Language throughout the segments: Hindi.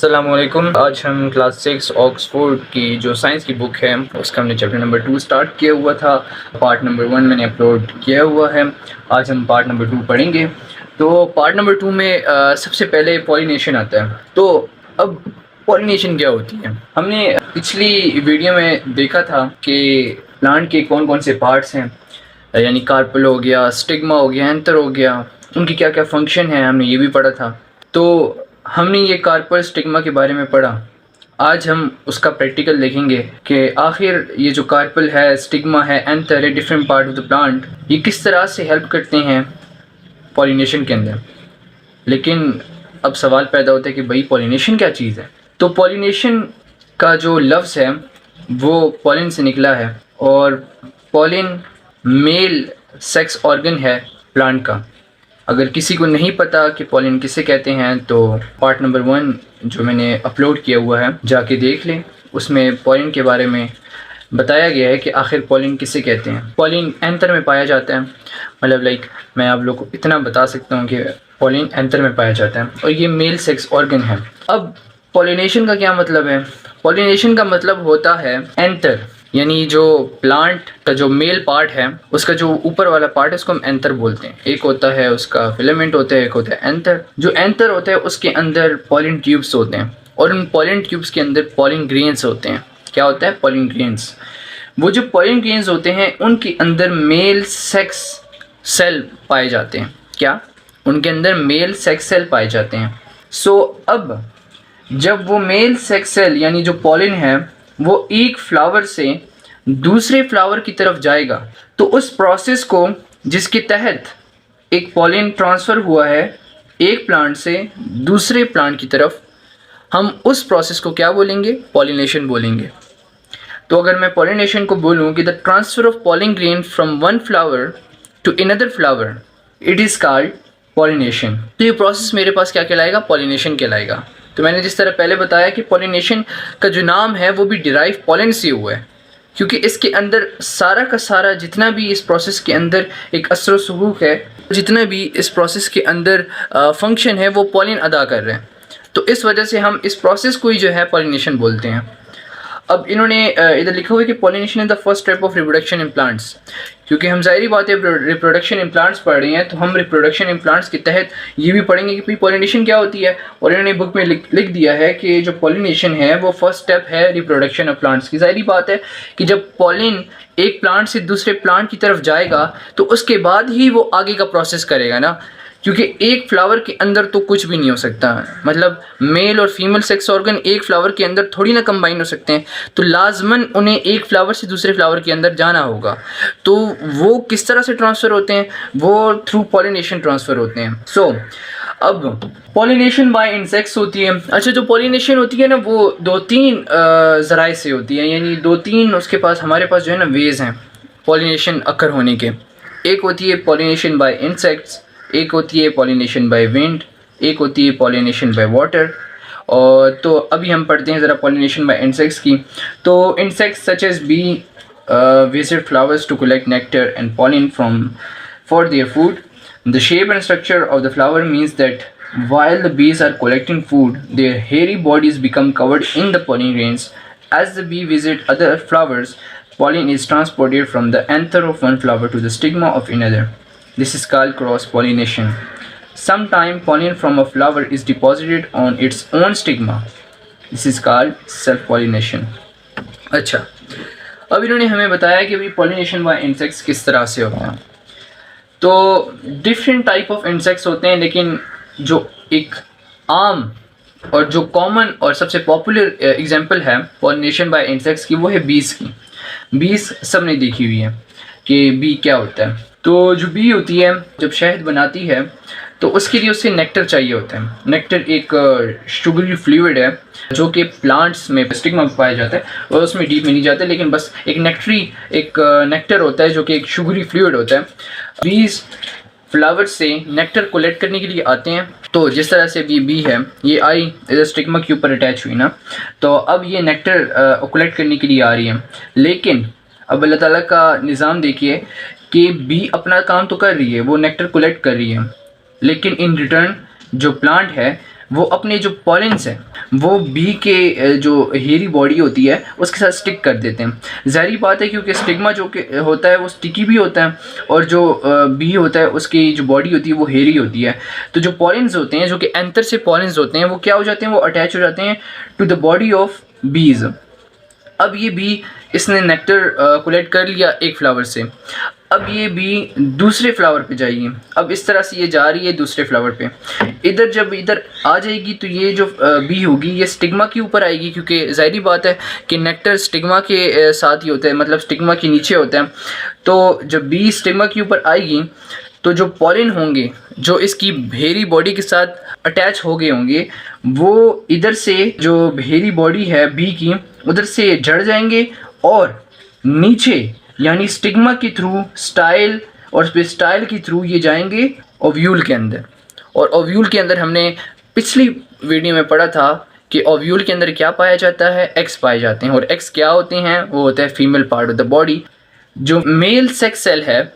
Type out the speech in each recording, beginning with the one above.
अस्सलामुअलैकुम। आज हम क्लास 6 ऑक्सफोर्ड की जो साइंस की बुक है उसका हमने चैप्टर नंबर 2 स्टार्ट किया हुआ था। पार्ट नंबर 1 मैंने अपलोड किया हुआ है। आज हम पार्ट नंबर 2 पढ़ेंगे। तो पार्ट नंबर 2 में सबसे पहले पॉलिनेशन आता है। तो अब पॉलिनेशन क्या होती है? हमने पिछली वीडियो में देखा था कि प्लांट के कौन कौन से पार्ट्स हैं, यानी कार्पेल हो गया, स्टिग्मा हो गया, एंथर हो गया, उनकी क्या क्या फंक्शन है, हमने ये भी पढ़ा था। तो हमने ये कार्पेल स्टिग्मा के बारे में पढ़ा। आज हम उसका प्रैक्टिकल देखेंगे कि आखिर ये जो कार्पेल है, स्टिग्मा है, एंथर है, different part of the plant, ये किस तरह से हेल्प करते हैं पॉलिनेशन के अंदर। लेकिन अब सवाल पैदा होता है कि भाई पॉलिनेशन क्या चीज़ है? तो पॉलिनेशन का जो लफ्ज़ है वो पॉलिन से निकला है, और पॉलिन मेल सेक्स ऑर्गन है प्लांट का। अगर किसी को नहीं पता कि पॉलिन किसे कहते हैं तो पार्ट नंबर 1 जो मैंने अपलोड किया हुआ है जाके देख लें। उसमें पॉलिन के बारे में बताया गया है कि आखिर पॉलिन किसे कहते हैं। पॉलिन एंथर में पाया जाता है, मतलब मैं आप लोग को इतना बता सकता हूँ कि पॉलिन एंथर में पाया जाता है और ये मेल सेक्स ऑर्गन है। अब पॉलिनेशन का क्या मतलब है? पॉलिनेशन का मतलब होता है एंथर, यानी जो प्लांट का जो मेल पार्ट है उसका जो ऊपर वाला पार्ट है उसको हम एंथर बोलते हैं। एक होता है उसका फिलामेंट होता है, एक होता है एंथर। जो एंथर होता है उसके अंदर पॉलिन ट्यूब्स होते हैं और उन पॉलिन ट्यूब्स के अंदर पॉलिन ग्रेन्स होते हैं। क्या होता है? Pollen grains. वो जो पॉलिन ग्रेन्स होते हैं उनके अंदर मेल सेक्स सेल पाए जाते हैं। क्या? उनके अंदर मेल सेक्स सेल पाए जाते हैं। अब जब वो मेल सेक्स सेल यानी जो पॉलिन है वो एक फ्लावर से दूसरे फ्लावर की तरफ जाएगा, तो उस प्रोसेस को जिसके तहत एक पॉलिन ट्रांसफ़र हुआ है एक प्लांट से दूसरे प्लांट की तरफ, हम उस प्रोसेस को क्या बोलेंगे? पॉलिनेशन बोलेंगे। तो अगर मैं पॉलिनेशन को बोलूँ कि the transfer of pollen grain from one flower to another flower, it is called pollination. तो ये प्रोसेस मेरे पास क्या कहलाएगा? पॉलिनेशन कहलाएगा। तो मैंने जिस तरह पहले बताया कि पॉलिनेशन का जो नाम है वो भी डिराइव पॉलन से हुआ है, क्योंकि इसके अंदर सारा का सारा जितना भी इस प्रोसेस के अंदर एक असर सलूक है, जितना भी इस प्रोसेस के अंदर फंक्शन है वो पॉलिन अदा कर रहे हैं। तो इस वजह से हम इस प्रोसेस को ही जो है पॉलिनेशन बोलते हैं। अब इन्होंने इधर लिखा हुआ है कि pollination is the first step of reproduction in plants. क्योंकि हम ज़ाहिरी बात है रिप्रोडक्शन इन प्लांट्स पढ़ रहे हैं, तो हम रिप्रोडक्शन इन प्लांट्स के तहत ये भी पढ़ेंगे कि भाई पॉलिनेशन क्या होती है। और इन्होंने बुक में लिख दिया है कि जो पॉलिनेशन है वो फर्स्ट स्टेप है रिप्रोडक्शन ऑफ प्लांट्स की। ज़ाहिरी बात है कि जब पॉलिन एक प्लांट से दूसरे प्लांट की तरफ जाएगा तो उसके बाद ही वो आगे का प्रोसेस करेगा ना, क्योंकि एक फ्लावर के अंदर तो कुछ भी नहीं हो सकता। मतलब मेल और फीमेल सेक्स ऑर्गन एक फ्लावर के अंदर थोड़ी ना कंबाइन हो सकते हैं, तो लाजमन उन्हें एक फ्लावर से दूसरे फ्लावर के अंदर जाना होगा। तो वो किस तरह से ट्रांसफ़र होते हैं? वो थ्रू पॉलिनेशन ट्रांसफ़र होते हैं। अब पॉलिनेशन बाय इंसेक्ट्स होती है। अच्छा, जो पॉलिनेशन होती है ना वो 2-3 ज़राए से होती है, यानी 2-3 उसके पास हमारे पास जो है ना वेज़ हैं पॉलिनेशन अकर होने के। एक होती है पॉलिनेशन बाय इंसेक्ट्स, एक होती है पॉलिनेशन बाय विंड, एक होती है पॉलिनेशन बाय वाटर। और तो अभी हम पढ़ते हैं ज़रा पॉलिनेशन बाय इंसेक्ट्स की। तो insects such as bee visit flowers to collect nectar and pollen from for their food. The shape and structure of the flower means that while the bees are collecting food, their hairy bodies become covered in the pollen grains. As the bee visit other flowers, pollen is transported from the anther of one flower to the stigma of another. This is called cross-pollination. Sometimes pollen from a flower is deposited on its own stigma. This is called self-pollination. अच्छा, अब इन्होंने हमें बताया कि भाई पॉलिनेशन बाय इंसेक्ट्स किस तरह से होता है। तो डिफरेंट टाइप ऑफ इंसेक्ट्स होते हैं, लेकिन जो एक आम और जो कॉमन और सबसे पॉपुलर एग्जांपल है पॉलिनेशन बाय इंसेक्ट्स की वो है बीस की। बीस सब ने देखी हुई है कि बी क्या होता है। तो जो बी होती है जब शहद बनाती है तो उसके लिए उससे नेक्टर चाहिए होता है। नेक्टर एक शुगरी फ्लूइड है जो कि प्लांट्स में स्टिग्मा में पाया जाता है और उसमें डीप में नहीं जाता, लेकिन बस एक नेक्टर होता है जो कि एक शुगरी फ्लूइड होता है। बीज फ्लावर से नेक्टर कलेक्ट करने के लिए आते हैं। तो जिस तरह से बी है ये आई इधर स्टिग्मा के ऊपर अटैच हुई ना, तो अब ये नेक्टर कलेक्ट करने के लिए आ रही है। लेकिन अब अल्लाह ताला का निज़ाम देखिए कि बी अपना काम तो कर रही है, वो नेक्टर कलेक्ट कर रही है, लेकिन इन रिटर्न जो प्लांट है वो अपने जो पॉलिन्स हैं वो बी के जो हेयरी बॉडी होती है उसके साथ स्टिक कर देते हैं। ज़ाहिर बात है क्योंकि स्टिग्मा जो कि होता है वो स्टिकी भी होता है और जो बी होता है उसकी जो बॉडी होती है वो हेयरी होती है। तो जो पॉलिन्स होते हैं, जो कि एंथर से पॉलिन्स होते हैं, वो क्या हो जाते हैं, वो अटैच हो जाते हैं टू द बॉडी ऑफ बीज। अब ये बी इसने नेक्टर कलेक्ट कर लिया एक फ्लावर से, अब ये बी दूसरे फ्लावर पे जाएगी। अब इस तरह से ये जा रही है दूसरे फ्लावर पे। इधर जब इधर आ जाएगी तो ये जो बी होगी ये स्टिग्मा के ऊपर आएगी, क्योंकि ज़ाहिरी बात है कि नेक्टर स्टिग्मा के साथ ही होता है, मतलब स्टिग्मा के नीचे होता है। तो जब बी स्टिग्मा के ऊपर आएगी तो जो पॉलिन होंगे जो इसकी हेयरी बॉडी के साथ अटैच हो गए होंगे, वो इधर से जो हेयरी बॉडी है बी की उधर से जड़ जाएंगे और नीचे यानी स्टिग्मा के थ्रू स्टाइल और स्टाइल के थ्रू ये जाएंगे ओव्यूल के अंदर। और ओव्यूल के अंदर हमने पिछली वीडियो में पढ़ा था कि ओव्यूल के अंदर क्या पाया जाता है, एग्स पाए जाते हैं। और एग्स क्या होते हैं, वो होता है female part of the body. जो मेल सेक्स सेल है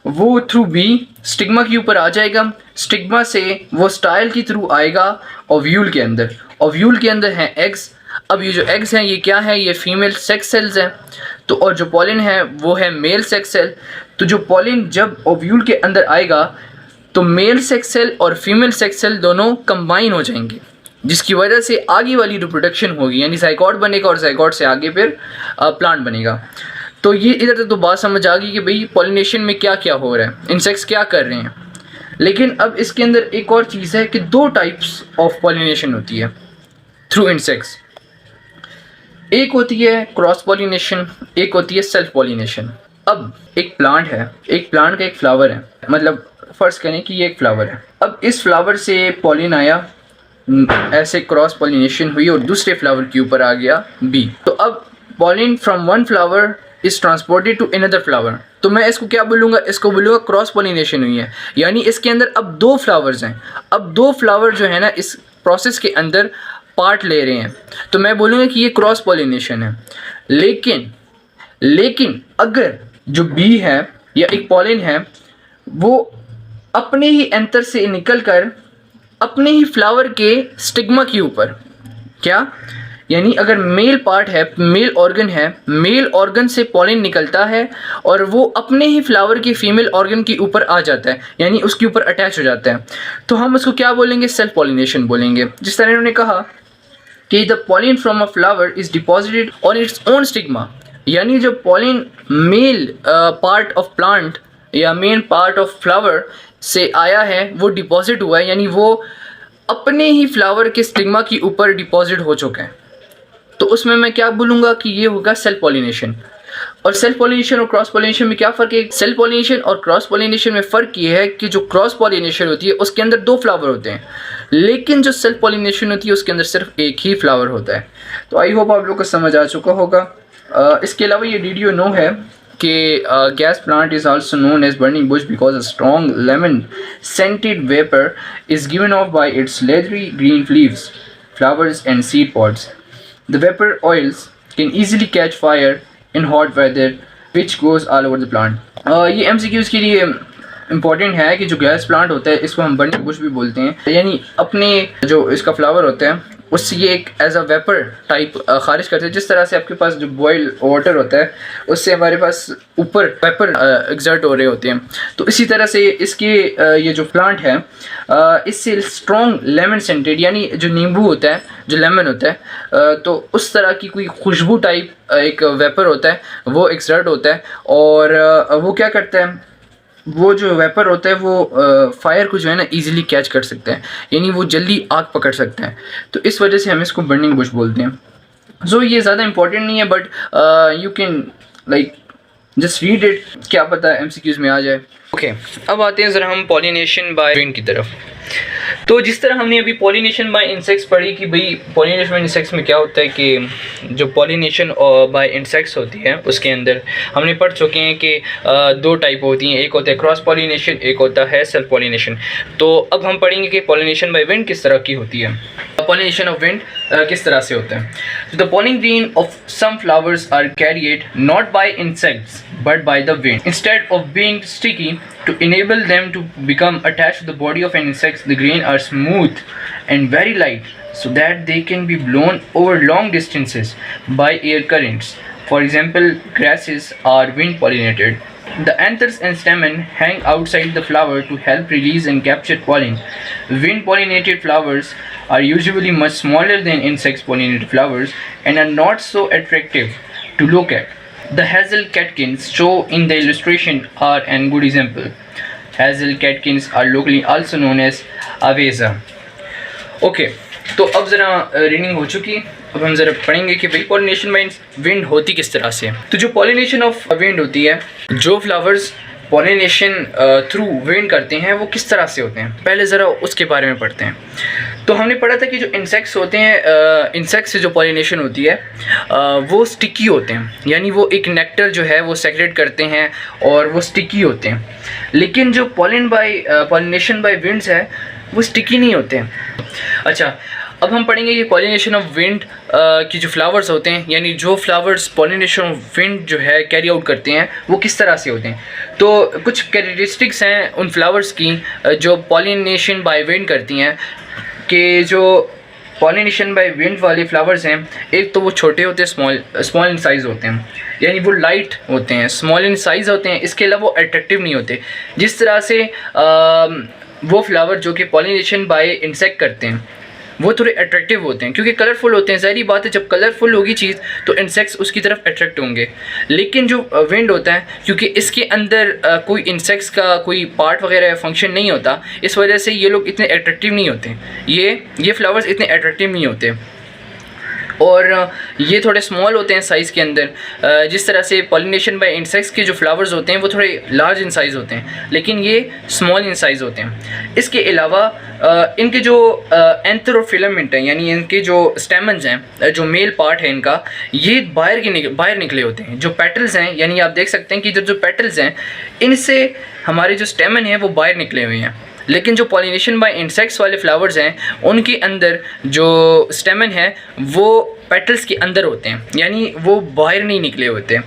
वो थ्रू बी स्टिग्मा के ऊपर आ जाएगा, स्टिग्मा से वो स्टाइल के थ्रू आएगा ओव्यूल के अंदर। ओव्यूल के अंदर हैं एग्स। अब ये जो एग्स हैं ये क्या है, ये फीमेल सेक्स सेल्स हैं। तो और जो पॉलिन है वो है मेल सेक्स सेल। तो जो पॉलिन जब ओव्यूल के अंदर आएगा तो मेल सेक्स सेल और फीमेल सेक्स सेल दोनों कंबाइन हो जाएंगे, जिसकी वजह से आगे वाली रिप्रोडक्शन होगी, यानी ज़ाइगोट बनेगा और ज़ाइगोट से आगे फिर प्लांट बनेगा। तो ये इधर तो बात समझ आ गई कि भाई पॉलिनेशन में क्या क्या हो रहा है, इंसेक्ट्स क्या कर रहे हैं। लेकिन अब इसके अंदर एक और चीज़ है कि दो टाइप्स ऑफ पॉलिनेशन होती है थ्रू इंसेक्ट्स। एक होती है क्रॉस पॉलिनेशन, एक होती है सेल्फ पॉलिनेशन। अब एक प्लांट है, एक प्लांट का एक फ्लावर है, मतलब फर्ज करें कि ये एक फ्लावर है। अब इस फ्लावर से पॉलिन आया, ऐसे क्रॉस पॉलिनेशन हुई और दूसरे फ्लावर के ऊपर आ गया बी। तो अब pollen from one flower is transported to another flower. तो मैं इसको क्या बोलूँगा, इसको बोलूँगा क्रॉस पॉलिनेशन हुई है। यानी इसके अंदर अब दो फ्लावर्स हैं, अब दो फ्लावर जो है ना इस प्रोसेस के अंदर पार्ट ले रहे हैं, तो मैं बोलूँगा कि ये क्रॉस पॉलिनेशन है। लेकिन अगर जो बी है या एक पॉलिन है वो अपने ही एंथर से निकलकर अपने ही फ्लावर के स्टिग्मा के ऊपर, क्या यानी अगर मेल पार्ट है, मेल ऑर्गन है, मेल ऑर्गन से पॉलिन निकलता है और वो अपने ही फ्लावर के फीमेल ऑर्गन के ऊपर आ जाता है, यानी उसके ऊपर अटैच हो जाता है, तो हम उसको क्या बोलेंगे, सेल्फ पॉलिनेशन बोलेंगे। जिस तरह इन्होंने कहा कि the pollen from a flower is deposited on its own stigma, यानी जो pollen male part of plant या मेन पार्ट ऑफ फ्लावर से आया है वो डिपॉजिट हुआ है, यानी वो अपने ही फ्लावर के स्टिग्मा के ऊपर डिपॉजिट हो चुका है। तो उसमें मैं क्या बोलूँगा कि ये होगा सेल्फ पॉलिनेशन। और सेल्फ पॉलिनेशन और क्रॉस पॉलिनेशन में क्या फ़र्क है? सेल्फ पॉलिनेशन और क्रॉस पॉलिनेशन में फ़र्क ये है कि जो क्रॉस पॉलिनेशन होती है उसके अंदर दो फ्लावर होते हैं, लेकिन जो सेल्फ पॉलिनेशन होती है उसके अंदर सिर्फ एक ही फ्लावर होता है। तो आई होप आप लोग को समझ आ चुका होगा। इसके अलावा ये डीडीओ नो है कि gas plant is also known as burning bush because a strong lemon scented vapour is given off by its leathery green leaves, flowers and seed pods. The vapor oils can easily catch fire in hot weather which goes all over the plant. ये MCQs के लिए इम्पॉर्टेंट है कि जो गैस प्लांट होता है इसको हम बर्निंग बुश भी बोलते हैं, यानी अपने जो इसका फ्लावर होता है उससे ये एक एज अ वेपर टाइप खारिज करते हैं। जिस तरह से आपके पास जो बॉयल वाटर होता है उससे हमारे पास ऊपर वेपर एग्जर्ट हो रहे होते हैं, तो इसी तरह से इसके ये जो प्लांट है इससे स्ट्रॉन्ग लेमन सेंटेड, यानी जो नींबू होता है, जो लेमन होता है, तो उस तरह की कोई खुशबू टाइप एक वेपर होता है वो एग्जर्ट होता है। और वो क्या करता है, वो जो वेपर होता है वो फायर को जो है ना इजीली कैच कर सकता है, यानी वो जल्दी आग पकड़ सकता है, तो इस वजह से हम इसको बर्निंग बुश बोलते हैं। सो ये ज़्यादा इंपॉर्टेंट नहीं है, but you can like just read it, क्या पता MCQs में आ जाए। ओके, अब आते हैं ज़रा हम पॉलिनेशन बाय विंड की तरफ। तो जिस तरह हमने अभी पॉलिनेशन बाय इंसेक्ट्स पढ़ी कि भाई पॉलिनेशन बाय इंसेक्ट्स में क्या होता है कि जो पॉलिनेशन बाय इंसेक्ट्स होती है उसके अंदर हमने पढ़ चुके हैं कि दो टाइप होती हैं, एक होता है क्रॉस पॉलिनेशन, एक होता है सेल्फ पॉलिनेशन। तो अब हम पढ़ेंगे कि पॉलिनेशन बाय विंड किस तरह की होती है, पॉलिनेशन ऑफ विंड किस तरह से होता है। तो the pollen grain of some flowers are carried not by insects but by the wind. Instead of being sticky, to enable them to become attached to the body of an insect, the grain are smooth and very light, so that they can be blown over long distances by air currents. For example, grasses are wind pollinated. The anthers and stamen hang outside the flower to help release and capture pollen. Wind pollinated flowers are usually much smaller than insect pollinated flowers and are not so attractive to look at. The hazel catkins shown in the illustration are a good example. Hazel catkins are locally also known as aveza. Okay, तो अब ज़रा रीडिंग हो चुकी, अब हम ज़रा पढ़ेंगे कि भाई पॉलिनेशन बाय विंड होती किस तरह से। तो जो पॉलिनेशन ऑफ विंड होती है, जो फ्लावर्स पॉलिनेशन थ्रू विंड करते हैं वो किस तरह से होते हैं, पहले ज़रा उसके बारे में पढ़ते हैं। तो हमने पढ़ा था कि जो इंसेक्ट्स होते हैं, इंसेक्ट से जो पॉलिनेशन होती है वो स्टिकी होते हैं, यानी वो एक नेक्टर जो है वो सेक्रेट करते हैं और वो स्टिकी होते हैं। लेकिन जो पॉलिनेशन बाय विंड्स है वो स्टिकी नहीं होते हैं। अच्छा, अब हम पढ़ेंगे कि पॉलिनेशन ऑफ विंड की जो फ्लावर्स होते हैं, यानी जो फ्लावर्स पॉलिनेशन ऑफ विंड जो है कैरी आउट करते हैं वो किस तरह से होते हैं। तो कुछ कैरेक्टरिस्टिक्स हैं उन फ्लावर्स की जो पॉलिनेशन बाय विंड करती हैं, कि जो पॉलिनेशन बाय विंड वाले फ्लावर्स हैं, एक तो वो छोटे होते हैं, स्मॉल इन साइज़ होते हैं, यानी वो लाइट होते हैं, स्मॉल इन साइज़ होते हैं। इसके अलावा वो अट्रैक्टिव नहीं होते। जिस तरह से वो फ्लावर जो कि पॉलिनेशन बाय इंसेक्ट करते हैं वो थोड़े अट्रैक्टिव होते हैं क्योंकि कलरफुल होते हैं। ज़ाहिर बात है, जब कलरफुल होगी चीज़ तो इंसेक्ट्स उसकी तरफ अट्रैक्ट होंगे। लेकिन जो विंड होता है, क्योंकि इसके अंदर कोई इंसेक्ट्स का कोई पार्ट वगैरह फंक्शन नहीं होता, इस वजह से ये लोग इतने अट्रैक्टिव नहीं होते, ये फ्लावर्स इतने अट्रैक्टिव नहीं होते और ये थोड़े स्मॉल होते हैं साइज़ के अंदर। जिस तरह से पॉलिनेशन बाय इंसेक्ट्स के जो फ्लावर्स होते हैं वो थोड़े लार्ज इन साइज़ होते हैं, लेकिन ये स्मॉल इन साइज़ होते हैं। इसके अलावा इनके जो एंथर और फिलामेंट हैं, यानी इनके जो स्टेमन्स हैं, जो मेल पार्ट है इनका, ये बाहर निकले होते हैं। जो पेटल्स हैं, यानी आप देख सकते हैं कि जो पेटल्स हैं इनसे हमारे जो स्टेमन है वो बाहर निकले हुए हैं। लेकिन जो पॉलिनेशन बाय इंसेक्ट्स वाले फ्लावर्स हैं उनके अंदर जो स्टेमन है वो पेटल्स के अंदर होते हैं, यानी वो बाहर नहीं निकले होते।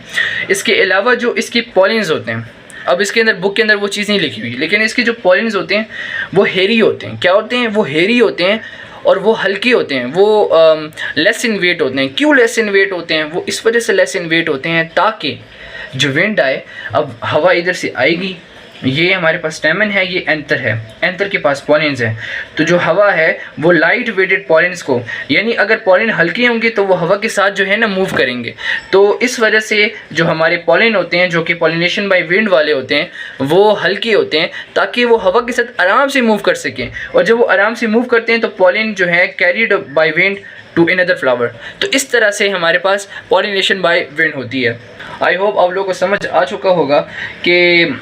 इसके अलावा जो इसके पॉलिन्स होते हैं, अब इसके अंदर बुक के अंदर वो चीज़ नहीं लिखी हुई, लेकिन इसके जो पॉलिन्स होते हैं वो हेरी होते हैं। क्या होते हैं? वो हेरी होते हैं और वो हल्के होते हैं, वो लेस इन वेट होते हैं। क्यों लेस इन वेट होते हैं? वो इस वजह से लेस इन वेट होते हैं ताकि जो विंड आए, अब हवा इधर से आएगी, ये हमारे पास स्टेमन है, ये एंथर है, एंथर के पास पॉलिन्स है, तो जो हवा है वो लाइट वेटेड पॉलिन्स को, यानी अगर पॉलिन हल्के होंगे तो वो हवा के साथ जो है ना मूव करेंगे। तो इस वजह से जो हमारे पॉलिन होते हैं, जो कि पॉलिनेशन बाय विंड वाले होते हैं, वो हल्के होते हैं ताकि वो हवा के साथ आराम से मूव कर सकें। और जब वो आराम से मूव करते हैं तो पॉलिन जो है carried by wind to another flower. तो इस तरह से हमारे पास पॉलिनेशन बाय विंड होती है। आई होप आप लोगों को समझ आ चुका होगा कि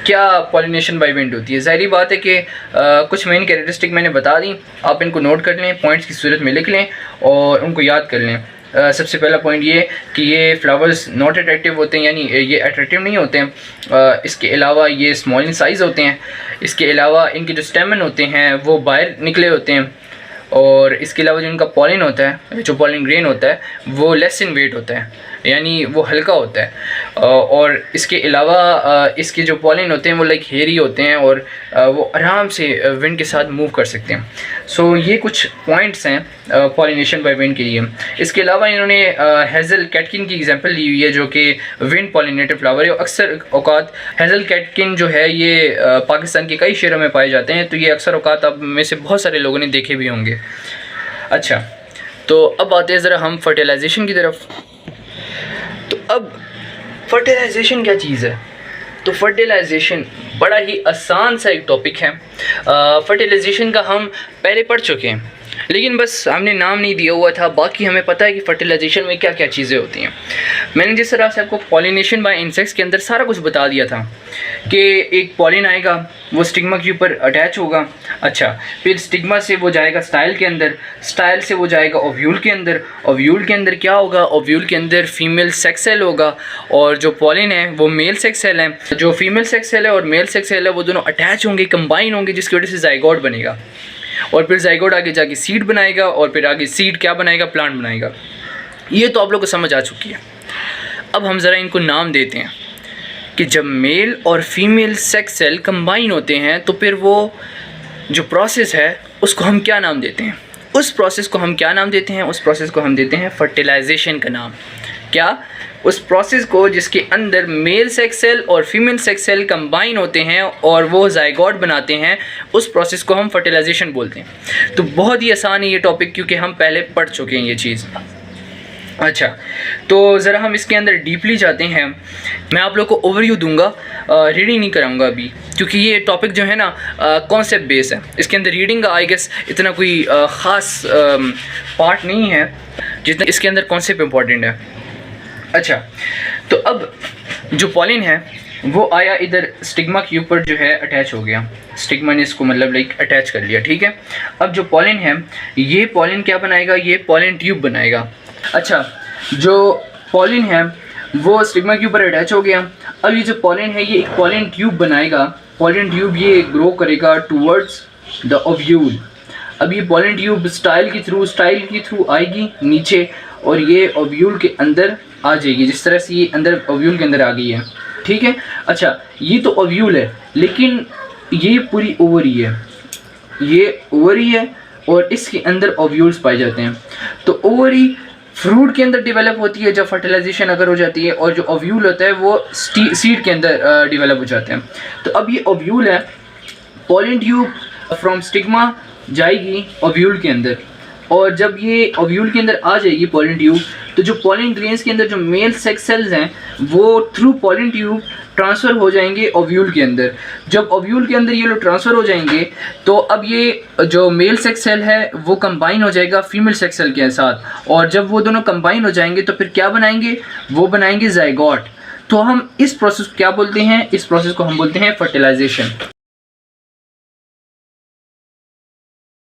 क्या पॉलिनेशन बाय विंड होती है। ज़ाहिर बात है कि कुछ मेन कैरेक्टरिस्टिक मैंने बता दी, आप इनको नोट कर लें, पॉइंट्स की सूरत में लिख लें और उनको याद कर लें। सबसे पहला पॉइंट ये कि ये फ्लावर्स नॉट अट्रैक्टिव होते हैं, यानी ये अट्रैक्टिव नहीं होते हैं। इसके अलावा ये स्मॉल इन साइज़ होते हैं। इसके अलावा इनके जो स्टेमन होते हैं वो बाहर निकले होते हैं। और इसके अलावा जो इनका पॉलिन होता है, जो पॉलिन ग्रेन होता है, वो लेस इन वेट होता है, यानी वो हल्का होता है। और इसके अलावा इसके जो पॉलिन होते हैं वो लाइक हेरी होते हैं और वो आराम से विंड के साथ मूव कर सकते हैं। सो ये कुछ पॉइंट्स हैं पॉलिनेशन बाय विंड के लिए। इसके अलावा इन्होंने हेज़ल कैटकिन की एग्जांपल ली हुई है, जो कि विंड पॉलिनेटेड फ्लावर है। अक्सर औकात हेज़ल कैटकिन जो है ये पाकिस्तान के कई शहरों में पाए जाते हैं, तो ये अक्सर औकात आप में से बहुत सारे लोगों ने देखे भी होंगे। अच्छा, तो अब आते हैं ज़रा हम फर्टिलाइजेशन की तरफ। तो अब फर्टिलाइजेशन क्या चीज़ है? तो फर्टिलाइजेशन बड़ा ही आसान सा एक टॉपिक है। फर्टिलाइजेशन का हम पहले पढ़ चुके हैं, लेकिन बस हमने नाम नहीं दिया हुआ था। बाकी हमें पता है कि फर्टिलाइजेशन में क्या क्या चीज़ें होती हैं। मैंने जिस तरह से आपको पॉलिनेशन बाय इंसेक्ट्स के अंदर सारा कुछ बता दिया था कि एक पॉलिन आएगा, वो स्टिग्मा के ऊपर अटैच होगा। अच्छा, फिर स्टिग्मा से वो जाएगा स्टाइल के अंदर, स्टाइल से वो जाएगा ओव्यूल के अंदर। ओव्यूल के अंदर क्या होगा? ओव्यूल के अंदर फीमेल सेक्स सेल होगा और जो पॉलिन है वो मेल सेक्स सेल है। जो फीमेल सेक्स सेल है और मेल सेक्स सेल है वो दोनों अटैच होंगे, कंबाइन होंगे, जिसकी वजह से जाइगोट बनेगा। और फिर जाइगोट आगे जाके सीड बनाएगा और फिर आगे सीड क्या बनाएगा? प्लांट बनाएगा। ये तो आप लोगों को समझ आ चुकी है। अब हम ज़रा इनको नाम देते हैं कि जब मेल और फीमेल सेक्स सेल कंबाइन होते हैं तो फिर वो जो प्रोसेस है उसको हम क्या नाम देते हैं? उस प्रोसेस को हम क्या नाम देते हैं? उस प्रोसेस को हम देते हैं फर्टिलाइजेशन का नाम। क्या? उस प्रोसेस को जिसके अंदर मेल सेक्स सेल और फीमेल सेक्स सेल कंबाइन होते हैं और वो जाइगोट बनाते हैं, उस प्रोसेस को हम फर्टिलाइजेशन बोलते हैं। तो बहुत ही आसान है ये टॉपिक, क्योंकि हम पहले पढ़ चुके हैं ये चीज़। अच्छा, तो ज़रा हम इसके अंदर डीपली जाते हैं। मैं आप लोग को ओवरव्यू दूंगा, रीडिंग नहीं कराऊंगा अभी, क्योंकि ये टॉपिक जो है ना कॉन्सेप्ट बेस है। इसके अंदर रीडिंग का आई गेस इतना कोई ख़ास पार्ट नहीं है जितना इसके अंदर कॉन्सेप्ट इम्पॉर्टेंट है। अच्छा, तो अब जो पॉलिन है वो आया इधर स्टिग्मा के ऊपर जो है अटैच हो गया। स्टिग्मा ने इसको मतलब लाइक अटैच कर लिया, ठीक है। अब जो पॉलिन है, ये पॉलिन क्या बनाएगा? ये पॉलिन ट्यूब बनाएगा। अच्छा, जो पॉलिन है वो स्टिग्मा के ऊपर अटैच हो गया। अब ये जो पॉलिन है ये एक पॉलिन ट्यूब बनाएगा। पॉलिन ट्यूब ये ग्रो करेगा टूवर्ड्स द ओव्यूल। अब ये पॉलिन ट्यूब स्टाइल के थ्रू आएगी नीचे और ये ओव्यूल के अंदर आ जाएगी, जिस तरह से ये अंदर ओव्यूल के अंदर आ गई है, ठीक है। अच्छा, ये तो ओव्यूल है, लेकिन ये पूरी ओवरी है, ये ओवरी है और इसके अंदर ओव्यूल्स पाए जाते हैं। तो ओवरी फ्रूट के अंदर डेवलप होती है जब फर्टिलाइजेशन अगर हो जाती है, और जो ओव्यूल होता है वो सीड के अंदर डेवलप हो जाते हैं। तो अब ये ओव्यूल है, पॉलिन ट्यूब फ्रॉम स्टिग्मा जाएगी ओव्यूल के अंदर, और जब ये ओव्यूल के अंदर आ जाएगी पॉलिन ट्यूब, तो जो पॉलिन ग्रेन्स के अंदर जो मेल सेक्स सेल्स हैं वो थ्रू पॉलिन ट्यूब ट्रांसफ़र हो जाएंगे ओव्यूल के अंदर। जब ओव्यूल के अंदर ये लोग ट्रांसफ़र हो जाएंगे तो अब ये जो मेल सेक्स सेल है वो कंबाइन हो जाएगा फीमेल सेक्स सेल के साथ, और जब वो दोनों कंबाइन हो जाएंगे तो फिर क्या बनाएंगे? वो बनाएंगे जाइगोट। तो हम इस प्रोसेस को क्या बोलते हैं? इस प्रोसेस को हम बोलते हैं फर्टिलाइजेशन।